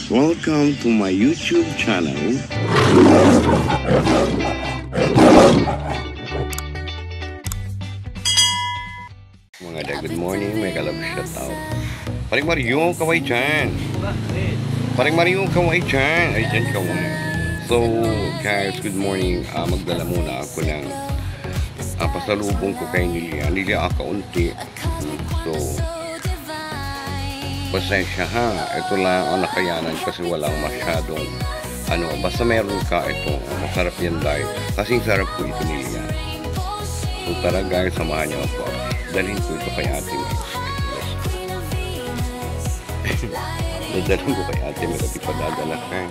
Welcome to my YouTube channel. Mga day, good morning. May kalab shoutout. Paring Mario, kaway dyan. Paring Mario, kaway dyan. Ay, dyan kaway. So, guys, good morning. Magdala muna ako ng pasalubong ko kay Nilia. Nilia kaunti. So, pasensya ha. Ito lang ang nakayanan kasi walang masyadong basta meron ka ito. Masarap yan dahil. Kasing sarap ko ito Nilia. So, tara guys, samahan niyo ako. Dalhin ko ito kay Ate Max. Dadalhin ko kay Ate Max at ipadadala kay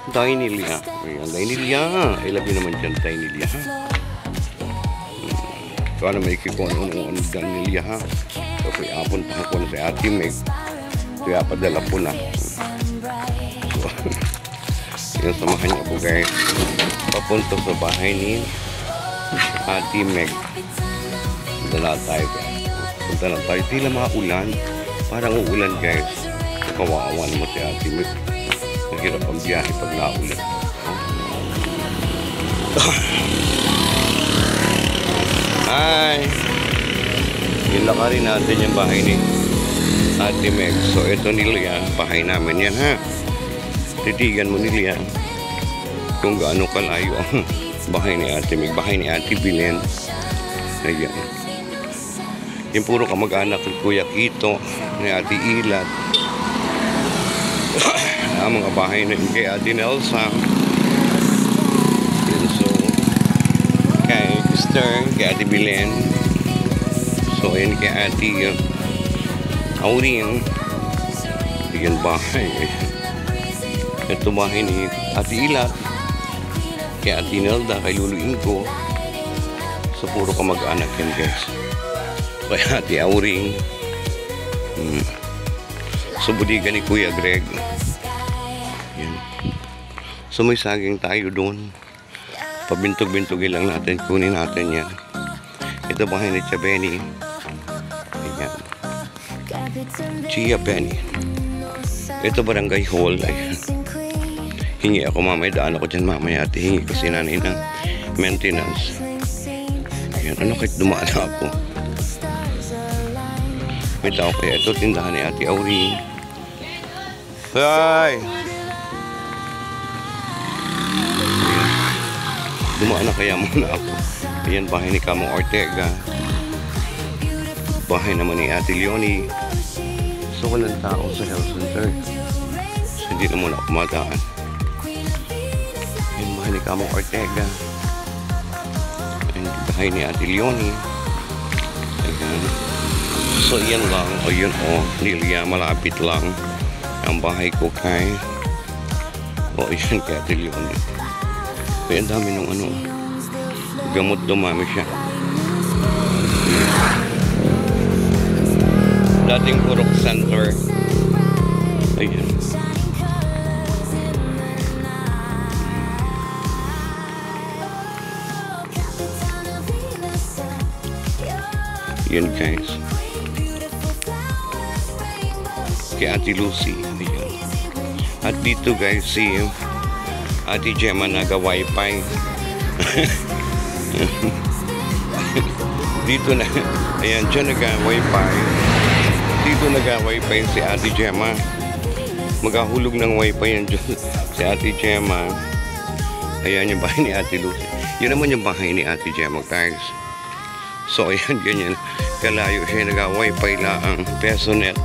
Day Nilia. Ayan, Day Nilia. I love you naman dyan, Day Nilia ha. So, may kikon ano Day Nilia ha. So, kaya punta ko na sa Ate Max. Kaya padala po na. So, yun, samahan niyo po guys. Papunta sa bahay ni Ate Max. Punta na tayo guys. Punta na tayo. Tila mga ulan. Parang uulan guys. Kawawan mo si Ate Max. Naghirap ang biyahe pag naulan. Hi! Nilakarin natin yung bahay ni Ate Max. So ito Nilia. Bahay namin yan ha. Titigan mo Nilia. Kung gaano kalayo ang bahay ni Ate Max. Bahay ni Ate Bilen. Ayan. Yung puro kamag-anak ng Kuya Kito, ni Ate Ilat. Ang mga bahay na yun kay Ate Nelsa. Yun, so, kay Esther, kay Ate Bilen. So, yun kay Ate Aurin. Yan bahay. Ito bahay ni Ate Ilat. Kay Ate Nelda, kay Lulu Inko. So, puro kamag-anak yan guys. Kaya Ate Auring. So, budiga ni Kuya Greg. Yan. So, may saging tayo doon. Pabintog-bintogin lang natin. Kunin natin yan. Ito bahay ni Tia Benny. Ayan. Chia Benny. Ito barangay hall. Ayan. Hingi ako mamaya. Daan ako dyan mamaya. At hingi kasi nanay ng maintenance. Ayan. Ano kahit dumaan ako? May tao kaya ito tindahan ni Ate Auring. Hi! Dumaan na kaya muna ako. Ayan, bahay ni Kamong Ortega. Bahay naman ni Ate Leonie. So, walang tao sa health center. So, hindi na muna ako madaan. Ayan, bahay ni Kamong Ortega. Ayan, bahay ni Ate Leonie. Ayan. So, yan lang. O, yun o. Nilia, malapit lang. Ang bahay ko kay yan kay Ate Leonie. Kaya ang dami nung gamot dumami siya. Dating Purok Center. Ayan. Yan guys. Kay Ate Lucy. Ayan. At dito guys si Ate Gemma naga-wifi. Dito na. Ayan, dyan naga-wifi. Dito naga-wifi si Ate Gemma. Magahulog ng wifi yan dyan. Si Ate Gemma. Ayan yung bahay ni Ate Lucy. Yun naman yung bahay ni Ate Gemma guys. So ayan, ganyan. Kalayo siya naga-wifi lang. Pesonet.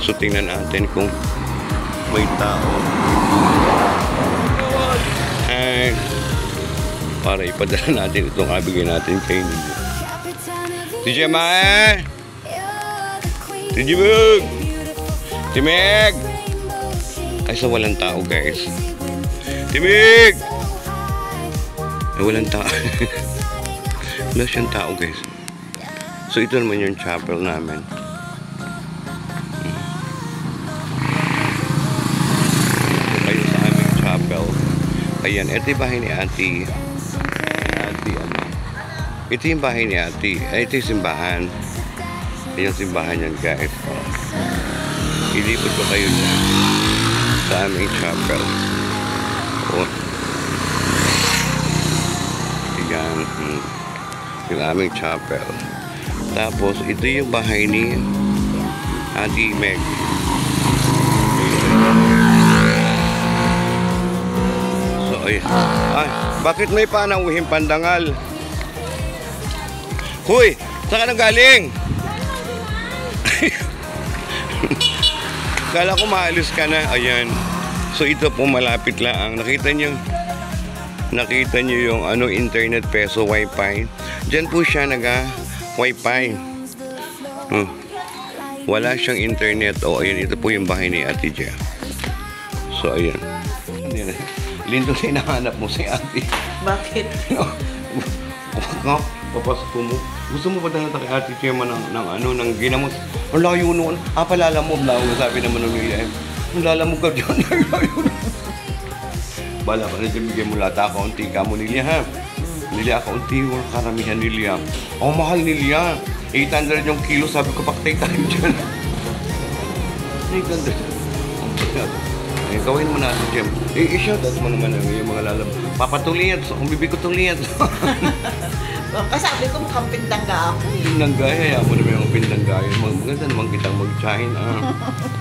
So, tingnan natin kung may tao. Ay, para ipadala natin itong abigay natin kay Nilia. Si Gemma! Si Jimug! Si Meg! Ay, sa walang tao guys. Si Meg! Ay, walang tao. Wala siyang tao guys. So, ito naman yung chapel namin. Ayan, ito yung bahay ni Ate ito yung bahay ni Ate. Ito yung simbahan. Ito yung simbahan yan guys. ilipot ko kayo dyan sa aming chapel. O, yan, yung aming chapel. Tapos, ito yung bahay ni Ate Meg. So, ay, bakit may panauhing pandangal? Huy, saan ka nang galing? Kala ko maalis ka na. Ayan. So, ito po malapit lang. Nakita nyo yung internet peso wifi. Diyan po siya wifi. Wala siyang internet. O, ayan, ito po yung bahay ni Ate Jia. So, ayan. Lindo na hinahanap mo si Ate. Bakit? Papasok mo. Gusto mo ba dahil kay Ate Jia ng ginamos? Ang layo noon. Palalamog na ako. Sabi naman ng nila. Ang lalamog ka dyan. Bala ka na dyan, bigyan mo lata kaunti ka mo nila, ha? Nila kaunti, karamihan nila. Mahal nila. 800 yung kilo, sabi ko, paktay tayo dyan. 800. Gawin mo natin dyan. I-shoutout mo naman yung mga lalamog. Papatuliyat, kung bibig ko tuliyat. Kasabi ko mukhang pindangga ako. Pindangga, mo naman yung pindangga. Maganda naman kitang mag-chain.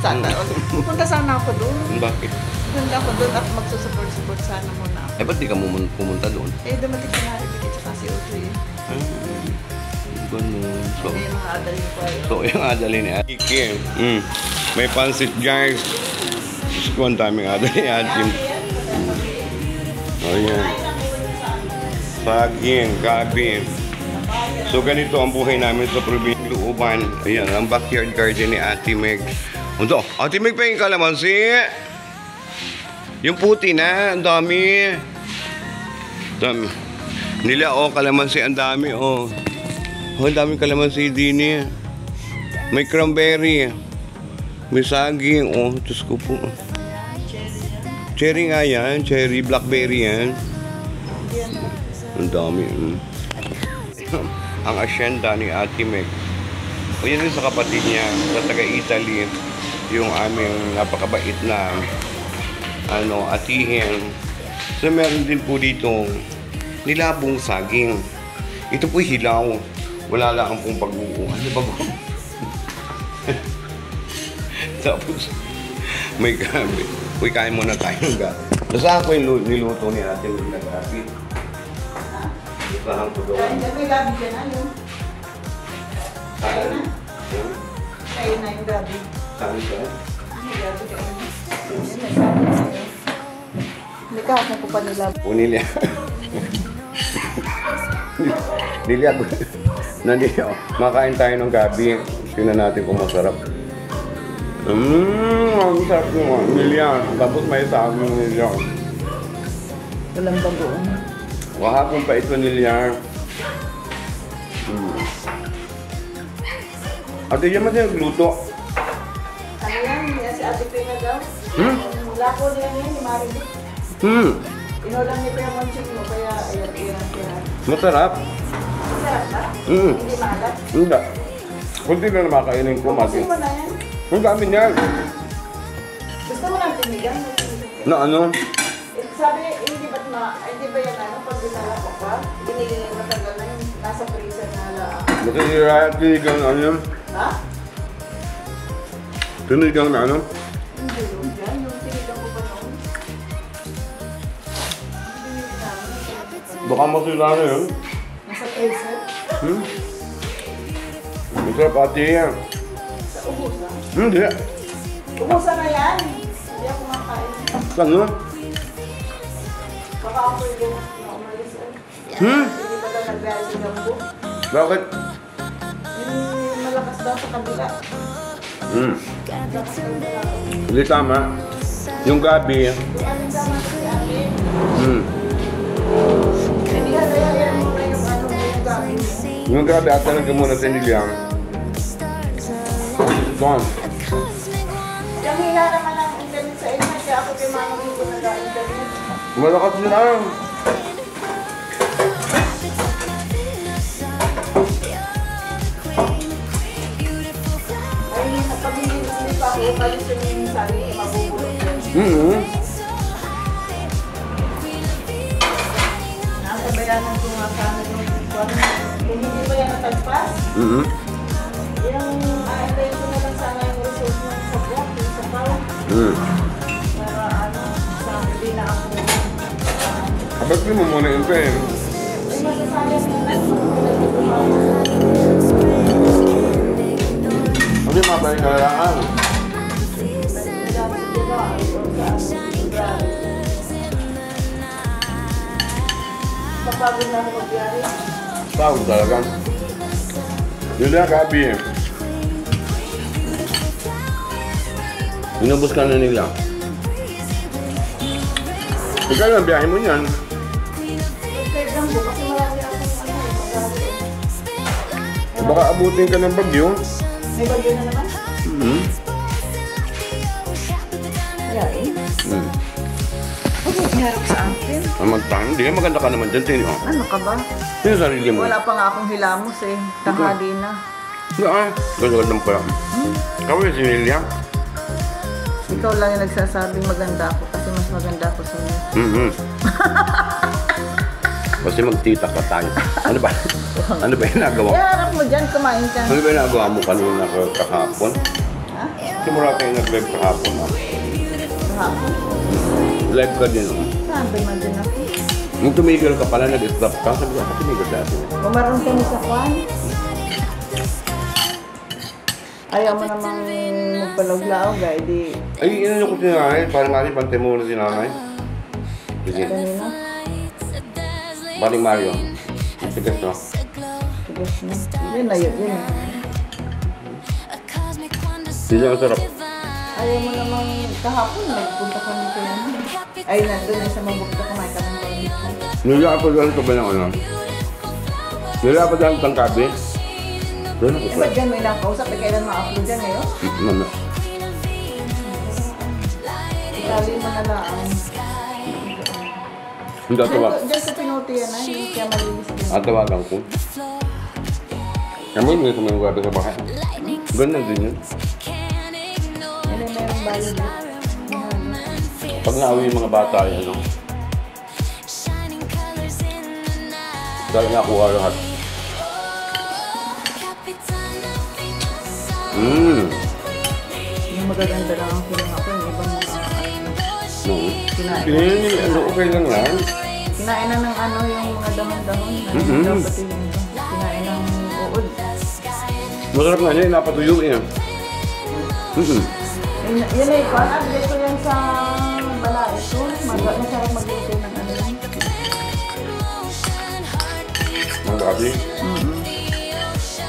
Sana. Pupunta sana ako doon. Bakit? Pupunta ako doon at magsusupport-support sana muna ako. Ba't di ka pumunta doon? Dumating ka na rin dito sa si Audrey. Ganun. Yung mga adalin ko. So, yung adalin ni Ate Kim. May pansit, guys. Gusto ko ang daming adalin ni Ate Kim. Ayan. Saging, gabi. So, ganito ang buhay namin sa probinsya Looban. Ayan, ang backyard garden ni Ate Meg. Ito, Ate Meg pa yung kalamansi. Yung puti na, ang dami. Nila, kalamansi, ang dami, ang daming kalamansi din eh. May cranberry. May saging, Diyos ko po. Cherry nga yan, cherry, blackberry yan. Ang dami. Ang asyenda ni Ate Meg. O yan din sa kapatid niya, sa taga-Italy. Yung aming napakabait na atihin. So meron din po dito nilabong saging. Ito po hilaw. Wala lang pong pag-uo. Tapos may gabi. Uy, kain muna tayo ng gabi. Basta ako yung niluto ni Ate Meg na gabi. Basahan ko doon. May gabi dyan na yun. Kayo na yung gabi. Saan ka? May gabi ka yun. Hindi ka ako pa nila. Nilya. Nilya. Makain tayo ng gabi. Tingnan natin kung masarap. Ang sarap mo. Nilya. Tapos may saging nilya. Walang bagoong. Kahapon pa ito nilya. Ate, yan man siya nagluto. Ano yan? Si Ate Pina daw? Mula ko niya yan, ni Marilit. Inulang niya pa yung manchik mo, kaya ayan. Masarap. Masarap ba? Hindi maalat? Hindi. Kunti na naman kainin ko, Mati. Kasi mo na yan. Ang dami niyan. Gusto mo lang tinigang? Na ano? Sabi, hindi ba yan pag dinala ko pa? Matagal na yung nasa freezer na lang. Masasira tinigang na ano? Ha? Tinigang na ano? Hindi yun dyan, yung tinigang ko pa noon. Baka masira na yun. Nasa freezer? Masarap ate yan. Sa ubusan? Hindi. Ubusan na yan! Hindi ako makain. Saan nun? Baka ako yung umalis. Hindi ba daw nag-real si Gambo? Bakit? Yung malakas daw sa kabila. Malakas daw sa Hindi tama. Yung gabi. yung anong sama si Ate. Hindi halayan mo na yung yung gabi mo. Yung gabi at talaga muna sa nilyang. Gone. Yung hila naman ang internet sa inyo, kaya ako kay Mama ko nag-internet. Malakas na. Ay, pag hindi pa ako Kung kalis yung sabi, mabubulong yun. Nakasabayanan ko nga sana yung kung hindi pa yan natagpas, yung i-try ko na lang sana yung result ng sablak, yung sabaw. Para ano, sabi din na ako. Kapag mo muna yung pen. Ay, masasayang mo na ito. Hindi mabalik ka lang. Papagod na ako magyari. Pagod talaga. Yun lang kabi eh. Inubos ka na nila. Ikaw lang, biyahe mo niyan. Okay lang po, kasi marami akong mag-ari. Baka abutin ka ng bagyo. May bagyo na naman? Yain? Okay, harap sa akin. Hindi ka maganda ka naman dyan, Tino. Ano ka ba? Sino sarili mo? Wala pa nga akong hilamos eh. Tanghali na. Ganda pa. Ikaw yung sinilya. Ikaw lang yung nagsasabing maganda ako kasi mas maganda ako sa inyo. Kasi magtita ka tayo. Ano ba? Ano ba yung nagawa? Harap mo dyan, kumain ka. Ano ba yung nagawa mo kanina kahapon? Ha? Simula kayo nag-live kahapon. Kahapon? Live ka din. Saan ba man din ako? Nung tumigil ka pala, nag-stop ka. Sabi ko, tumigil dati. Kumaroon kami sa kwan. Ayaw mo namang magpalaglaw, guy. Di Ay, inano ko si nanay. Parang Mari, pantay mo na si nanay. Sige. kanina. Paring Mario. Tigas no? Tigas na. Yun na yun. Yun. Hindi ang sarap. Ayaw mo namang kahapon, nagpunta kami kaya ano. Ay, nandun ay sa mabukta kumain kami ng pangit. Nila pa dyan ito ba ng ano? Nila pa dyan itong kabe? Doon ako Eh, sa... ba't dyan may nakausap? Eh, kailan ma-upload dyan ngayon? Mama. Itali mo na lang. Hindi tawa. Dyan sa pinuti yan ay, hindi kaya malinis din. Tawagan ko. Kami hindi ko may gabi sa bahay. Ganun din yun. Yan ay merong bayad eh. Pag naawi yung mga bata ay ano. Dahil nakuha lahat. Yung magaganda lang ang kinuha ko, yung ibang No. kinain. Ano, okay lang yan. Kinain na ng ano, yung mga dahon-dahon. Daw pati yung iba. Kinain ng uod. Masarap nga niya, napatuyo yan. Yun ay kwan, abigay ko yan sa balaito. Masarap magluto ng ano yun. Mga gabi.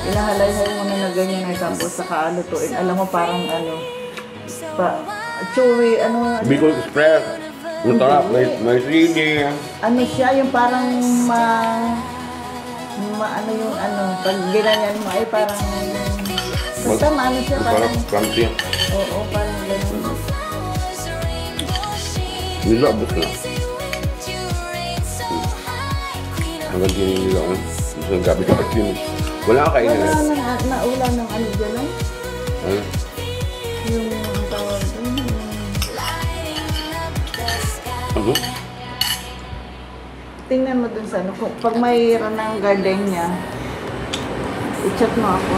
Ilahalay-hay mo na ganyan ay tapos saka lutuin. Alam mo parang ano, chewy, ano, Bicol Express. Yung tarap, may sili. ano siya, yung parang ano yung ano, pag ginanyan mo ay parang, basta maano siya, Parang parang, crunchy. oo, parang ganun. Nilabot na. Hanggang din yung nilaon. Isang gabi ka pag wala ka kainin. Wala nang naulan ng ano dyan ay, Ano? yung ang tawag doon, Ano? tingnan mo dun sa ano, pag mayroon ng garden niya, i-chat mo ako.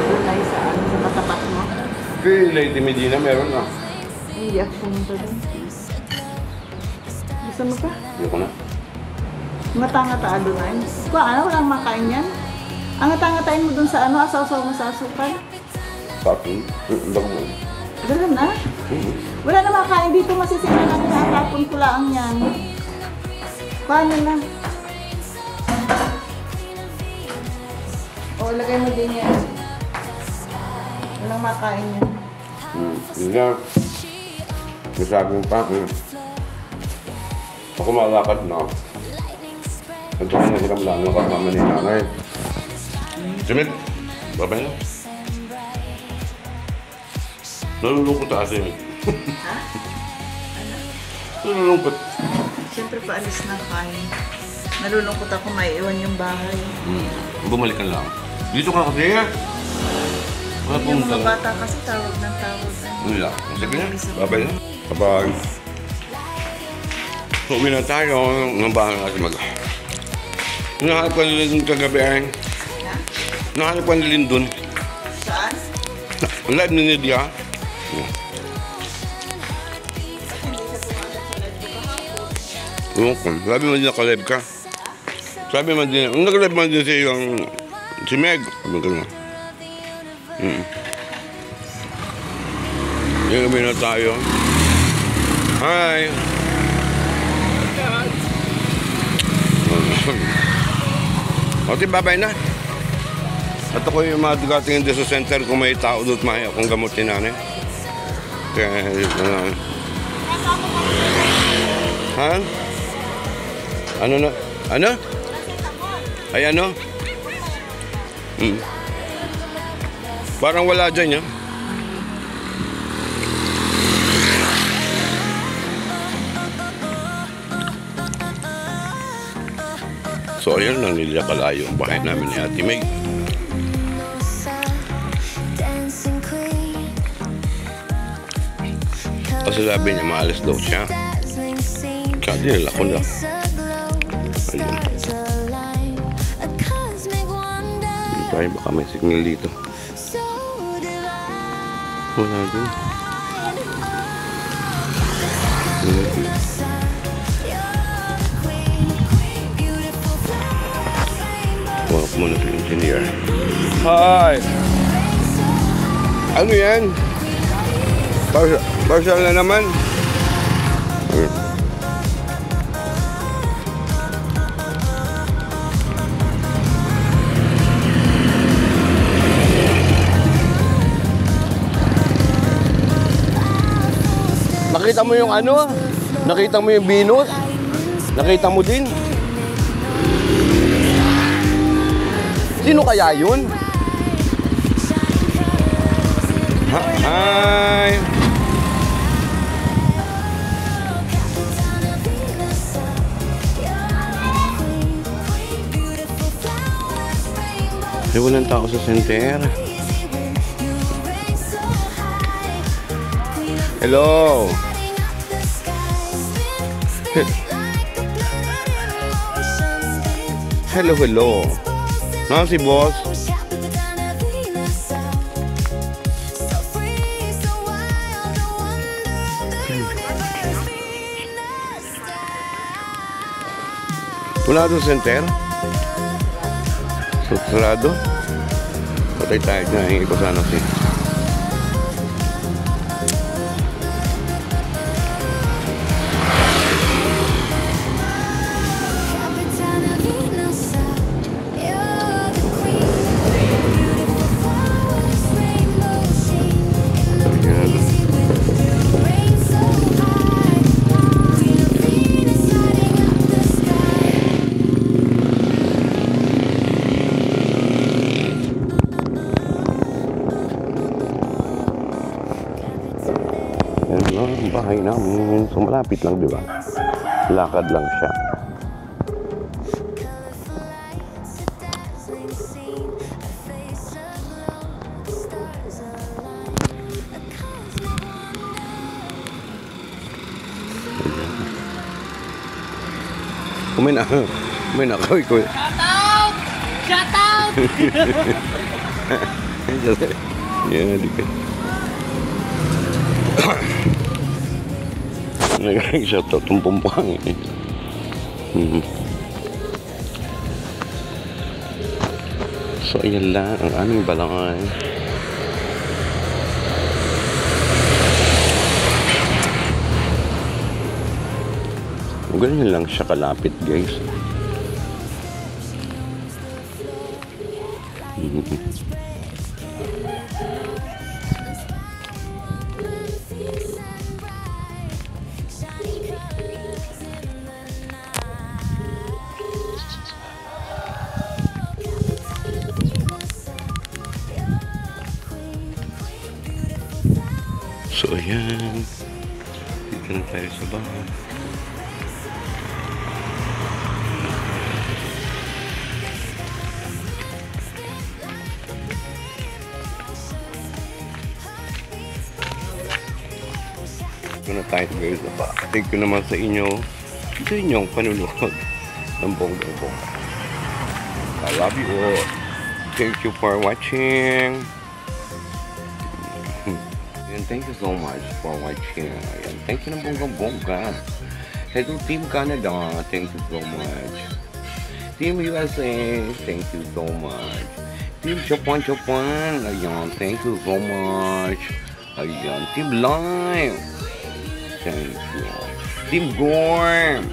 Doon ay sa ano, sa katapat mo. Kay Lady Medina meron na. Hindi ako pumunta doon. Gusto mo pa? Ayoko na. Ngata-ngata doon ay. Kung ano, walang makain yan. Ang ngata-ngatain mo dun sa ano, asaw-saw mo sa asukal. Tapos, bago mo. Ganun na. Wala na makain dito, masisira natin ang tapon ko lang yan. Paano na? O, lagay mo din yan. Walang makain yan. Yun nga. Masaging pa. Ako malakad na. Ito ko na hiram lang ng kasama ni nanay. Jimit, babay na. Nalulungkot ate. Ha? Nalulungkot. Siyempre paalis na kain. Nalulungkot ako maiiwan yung bahay. Bumalik ka lang. Dito ka kasi. Yung mga bata kasi tawag ng tawag. Wala. Sige na. Babay na. Kapag uwi na tayo, ng bahay natin mag... Nahanap ko nila dun kagabi ay. Nahanap ko nila dun. Saan? Live ni Nidia. Sabi mo din naka-live ka. Sabi mo din, nag-live mo din si Meg. Sabi ko na. Yung gabi na tayo. Hi! Okay, babay na. At ako yung mga dugatingin din sa center kung may tao doon mahi akong gamutin nanin. Kaya, ha? Ano na? Ano? Ay ano? Parang wala dyan, ya? So, ayan lang nila kalayo ang bahay namin ni Ate Meg. Kasi sabi niya, maalis daw siya. Kaya dinala ko na. Ayun. Tayo, baka may signal dito. Wala din. Wala ko muna sa engineer. Hi! Ano yan? Partial na naman. Nakita mo yung ano? Nakita mo yung Venus? Nakita mo din? Sino kaya yun? Hi! Ay, walang tao sa center. Hello! Hello, hello. Nasaan si boss? Wala doon center? Sarado? Patay tayo na. Hingi ko sana si... Ang bahay namin. So malapit lang, di ba? Lakad lang siya. Kumain ko. Shout out! Shout out! Yan, di ka. Nag-shoutout yung pumpang eh. So ayan lang ang aming balangay. Ganyan lang siya kalapit, guys. So ayan, dito na tayo sa bahay. Ito na tayo guys. Thank you naman sa inyong panunood ng bonggang-bongga. I love you all. Thank you for watching. And thank you so much for watching. And thank you ng bonggang-bongga. Hello Team Canada. Thank you so much. Team USA. Thank you so much. Team Japan. Ayan. Thank you so much. Ayan. Team Live. Thank you. Team Gorm.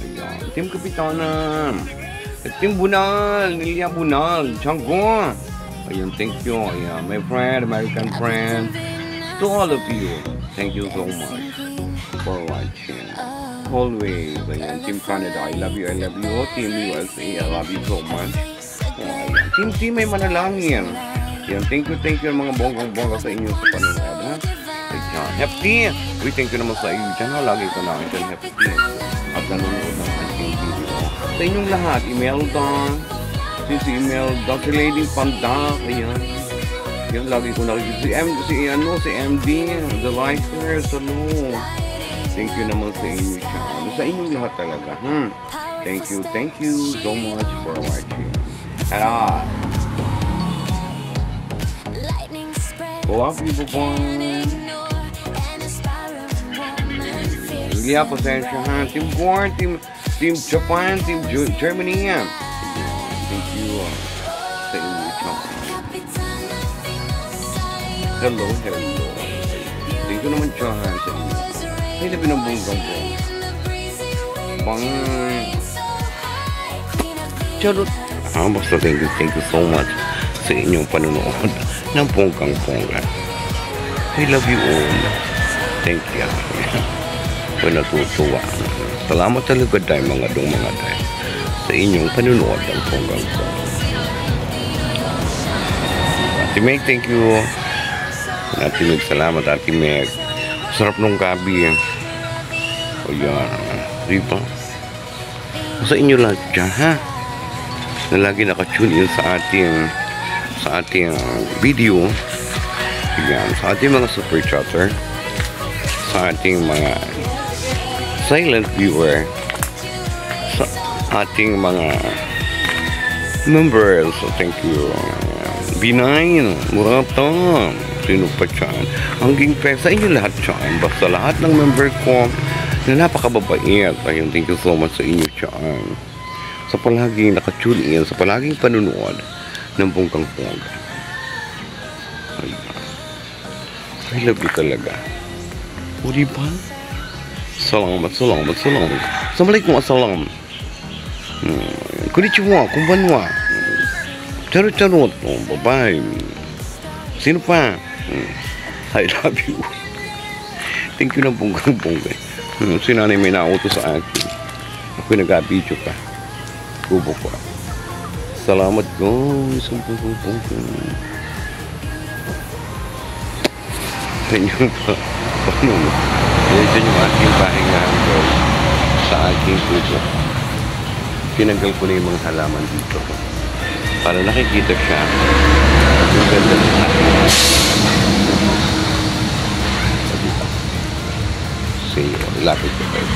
Ayan. Team Kapitana. Team Bunal. Nilia Bunal. Chango. Ayan. Thank you. Ayan. My friend, American friend. To all of you. Thank you so much for watching. Always. Ayan. Team Canada. I love you. I love you. Team USA. I love you so much. Ayan. Team may manalangin. Ayan. Thank you mga bonggang-bongga sa inyo sa panonood. Ha? Ayan. Hefty. We thank you naman sa iyo dyan. Lagi ka namin dyan, Hefty. At nanonood ng ating video. Sa inyong lahat, Imelda, si Imelda, si Lady Pandak, ayan. Yan, lagi ko nakikita. Si MD, the Lifers, ano. Thank you naman sa inyo siya. Sa inyong lahat talaga. Thank you so much for watching. Hello. Love you, bye-bye. Hindi ako pasensya ha. Team Gore, Team Japan, Team Germany yan. Thank you sa inyo siya. Hello. Thank you naman siya ha sa inyo. Ay, labi ng bonggang po. Bye. Charot. Basta thank you so much sa inyong panonood ng bonggang-bongga. I love you all. Thank you. Ako natutuwa. Salamat talaga tayo mga tayo sa inyong panunood ng bonggang-bongga. Ate Meg, thank you. Ate Meg, salamat Ate Meg. Sarap nung gabi. Ayan. Diba? Sa inyo lahat dyan, ha? Na lagi nakatune in sa ating video. Ayan. Sa ating mga super chatter. Sa ating mga silent viewer, sa ating mga members. So thank you. B9, Murata, sino pa dyan? Hanggang sa inyo lahat dyan. Basta lahat ng member ko na napakababait. Ayun, thank you so much sa inyo dyan. Sa palaging nakatune in, sa palaging panunood ng bonggang-bongga. I love you talaga. O diba? Salamat. Assalamualaikum, assalam. Konnichiwa, konbanwa. Charot. Oh, bye-bye. Sino pa? I love you. Thank you na bonggang-bongga. Si nanay may nauto sa akin. Ako'y nag-video pa. Kubo ko. Salamat guys. Ang bonggang-bongga. Sa inyong paano? Ito yung aking pahingahan guys sa aking kubo. Tinanggal ko na yung mga halaman dito para nakikita siya yung ganda ng aking see you, lapit ko kayo.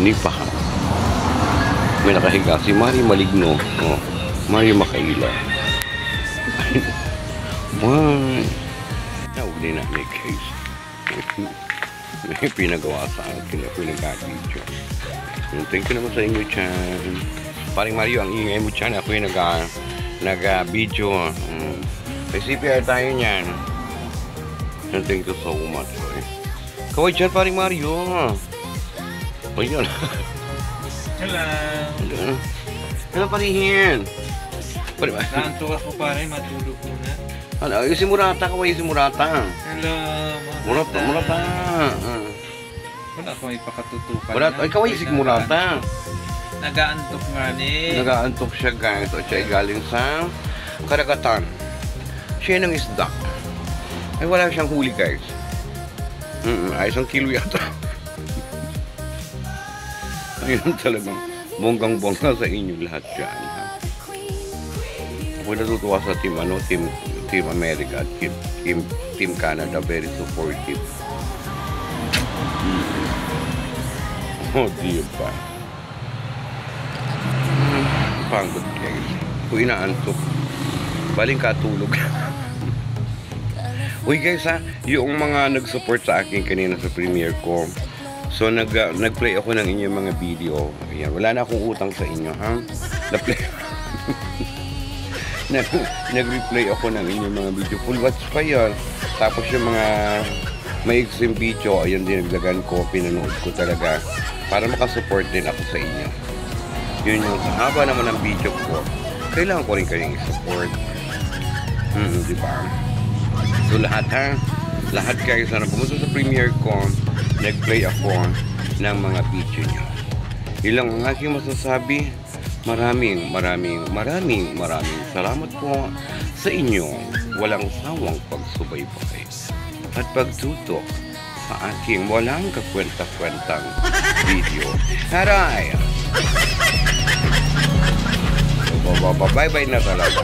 Hindi pa ka may nakahiga si Mari Maligno. Oh, Mari Makaila. Bye. Tawag din namin guys. May pinagawa sa akin. Ako'y nag-video. Thank you naman sa inyo dyan. Paring Mario, ang ingay mo dyan. Ako'y nag-video. May CPR tayo niyan. Thank you so much. Kaway dyan, paring Mario. Ayan. Hello. Hello, parihin. Nanto ako pare, matulog muna. Ano, yung si Murata, kaway si Murata. Hello, Murata. Wala akong ipakatutupan. Murata, ay kaway si Murata. Nagaantok nga ni. Nagaantok siya guys. Ito siya ay galing sa karagatan. Siya ng isda. Ay wala siyang huli guys. Ay isang kilo yata. Ayun talagang bonggang-bongga sa inyo lahat dyan. Ha? Ako natutuwa sa team, team America at team Canada. Very supportive. Oh, diba? Pangod guys. Kung inaantok, baling katulog. Uy guys ha, yung mga nag-support sa akin kanina sa premiere ko. So nag-play ako ng inyong mga video. Ayan, wala na akong utang sa inyo ha. Na-play. Nag-replay ako ng inyong mga video. Full watch pa yun. Tapos yung mga maiksing video, ayun din naglagan ko, pinanood ko talaga para makasupport din ako sa inyo. Yun yung haba naman ng video ko. Kailangan ko rin kayong i-support. Diba? So lahat ha, lahat kayo sana pumunta sa premiere ko, nag-play ako ng mga video nyo. Ilang ang aking masasabi, maraming salamat po sa inyo walang sawang pagsubaybay at pagtutok sa aking walang kakwenta-kwentang video. Haray! So, bye-bye na talaga.